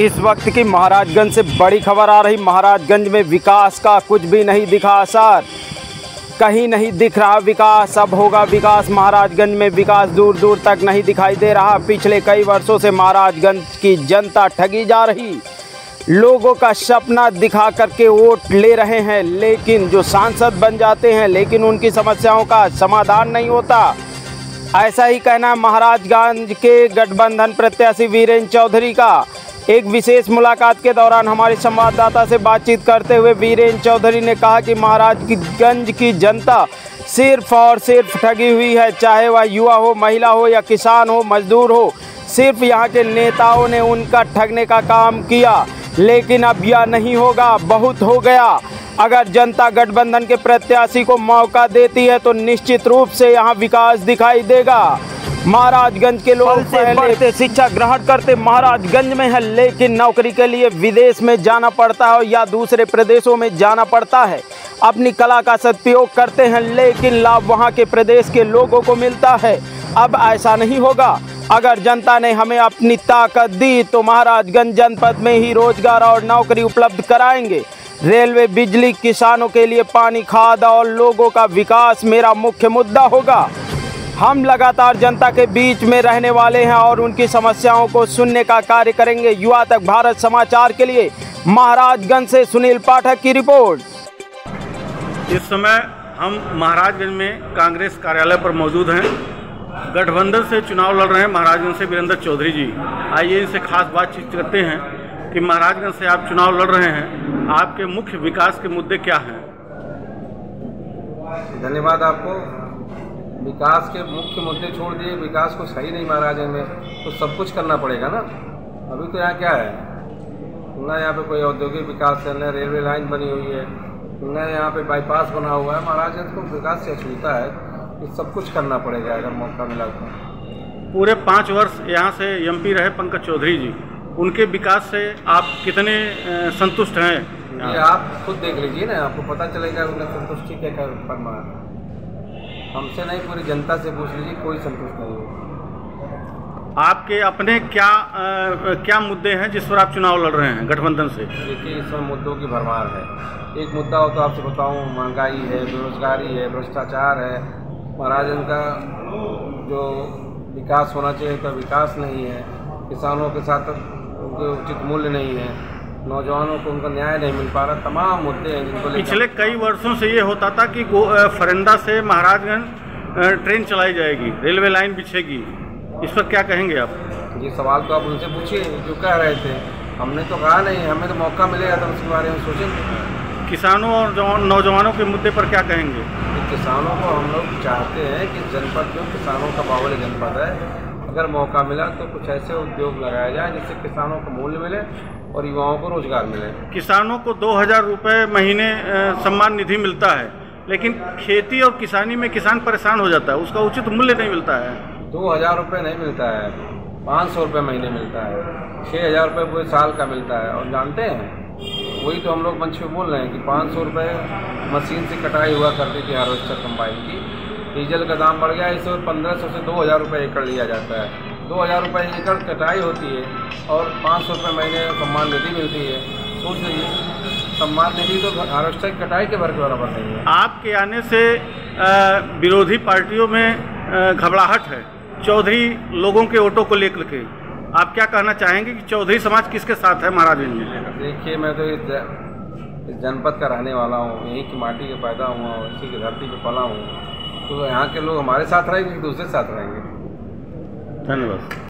इस वक्त की महाराजगंज से बड़ी खबर आ रही। महाराजगंज में विकास का कुछ भी नहीं दिखा असर, कहीं नहीं दिख रहा विकास। अब होगा विकास। महाराजगंज में विकास दूर दूर तक नहीं दिखाई दे रहा। पिछले कई वर्षों से महाराजगंज की जनता ठगी जा रही। लोगों का सपना दिखा करके वोट ले रहे हैं, लेकिन जो सांसद बन जाते हैं लेकिन उनकी समस्याओं का समाधान नहीं होता। ऐसा ही कहना है महाराजगंज के गठबंधन प्रत्याशी वीरेंद्र चौधरी का। एक विशेष मुलाकात के दौरान हमारे संवाददाता से बातचीत करते हुए वीरेंद्र चौधरी ने कहा कि महाराजगंज की जनता सिर्फ और सिर्फ ठगी हुई है, चाहे वह युवा हो, महिला हो या किसान हो, मजदूर हो। सिर्फ यहाँ के नेताओं ने उनका ठगने का काम किया, लेकिन अब यह नहीं होगा, बहुत हो गया। अगर जनता गठबंधन के प्रत्याशी को मौका देती है तो निश्चित रूप से यहाँ विकास दिखाई देगा। महाराजगंज के लोग पहले शिक्षा ग्रहण करते महाराजगंज में है, लेकिन नौकरी के लिए विदेश में जाना पड़ता है या दूसरे प्रदेशों में जाना पड़ता है। अपनी कला का सदुपयोग करते हैं, लेकिन लाभ वहां के प्रदेश के लोगों को मिलता है। अब ऐसा नहीं होगा। अगर जनता ने हमें अपनी ताकत दी तो महाराजगंज जनपद में ही रोजगार और नौकरी उपलब्ध कराएंगे। रेलवे, बिजली, किसानों के लिए पानी, खाद और लोगों का विकास मेरा मुख्य मुद्दा होगा। हम लगातार जनता के बीच में रहने वाले हैं और उनकी समस्याओं को सुनने का कार्य करेंगे। युवा तक भारत समाचार के लिए महाराजगंज से सुनील पाठक की रिपोर्ट। इस समय हम महाराजगंज में कांग्रेस कार्यालय पर मौजूद हैं। गठबंधन से चुनाव लड़ रहे हैं महाराजगंज से वीरेंद्र चौधरी जी। आइए इनसे खास बातचीत करते हैं कि महाराजगंज से आप चुनाव लड़ रहे हैं, आपके मुख्य विकास के मुद्दे क्या हैं? धन्यवाद आपको। विकास के मुख्य मुद्दे छोड़ दिए, विकास को सही नहीं महाराजगंज में तो सब कुछ करना पड़ेगा ना। अभी तो यहाँ क्या है ना, यहाँ पे कोई औद्योगिक विकास है, न रेलवे लाइन बनी हुई है, न यहाँ पे बाईपास बना हुआ है। महाराजगंज को विकास से अछूता है कि सब कुछ करना पड़ेगा अगर मौका मिला तो। पूरे 5 वर्ष यहाँ से एमपी रहे पंकज चौधरी जी, उनके विकास से आप कितने संतुष्ट हैं? ये आप खुद देख लीजिए ना, आपको पता चलेगा उनका संतुष्टि क्या फरमा। हमसे नहीं, पूरी जनता से पूछ लीजिए, कोई संतुष्ट नहीं है। आपके अपने क्या मुद्दे हैं जिस पर आप चुनाव लड़ रहे हैं गठबंधन से? देखिए, इसमें मुद्दों की भरमार है। एक मुद्दा हो तो आपसे बताऊं, महंगाई है, बेरोजगारी है, भ्रष्टाचार है। महाराजगंज का जो विकास होना चाहिए तो विकास नहीं है। किसानों के साथ उनके उचित मूल्य नहीं है, नौजवानों को उनका न्याय नहीं मिल पा रहा। तमाम मुद्दे हैं जिनको पिछले कई वर्षों से ये होता था कि फरंदा से महाराजगंज ट्रेन चलाई जाएगी, रेलवे लाइन बिछेगी। इस पर क्या कहेंगे आप? ये सवाल तो आप उनसे पूछिए जो कह रहे थे। हमने तो कहा नहीं, हमें तो मौका मिलेगा तो उसके बारे में सोचेंगे। किसानों और नौजवानों के मुद्दे पर क्या कहेंगे? किसानों को हम लोग चाहते हैं कि जनपद जो किसानों का बाहुल्य जनपद है, अगर मौका मिला तो कुछ ऐसे उद्योग लगाया जाए जिससे किसानों को मूल्य मिले और युवाओं को रोजगार मिले। किसानों को 2000 रुपये महीने सम्मान निधि मिलता है, लेकिन खेती और किसानी में किसान परेशान हो जाता है, उसका उचित मूल्य नहीं मिलता है। 2000 रुपये नहीं मिलता है, 500 रुपये महीने मिलता है, 6000 रुपये पूरे साल का मिलता है। और जानते हैं, वही तो हम लोग मंच में बोल रहे हैं कि 500 रुपये मशीन से कटाई हुआ करती थी हार्वेस्टर कंबाइन की। डीजल का दाम बढ़ गया, इस वक्त 1500 से 2000 रुपये एकड़ लिया जाता है। 2000 रुपये एकड़ कटाई होती है और 500 रुपये महीने सम्मान निधि मिलती है। सोच लीजिए, सम्मान निधि तो हार्वेस्टर की कटाई के बराबर नहीं है। आपके आने से विरोधी पार्टियों में घबराहट है, चौधरी लोगों के वोटों को लेकर के। आप क्या कहना चाहेंगे कि चौधरी समाज किसके साथ है महाराजगंज में? देखिए, मैं तो इस जनपद का रहने वाला हूँ, यहीं की माटी के पैदा हुआ हूँ, इसी की धरती पर पला हूँ। तो यहाँ के लोग हमारे साथ रहेंगे कि दूसरे साथ रहेंगे? धन्यवाद।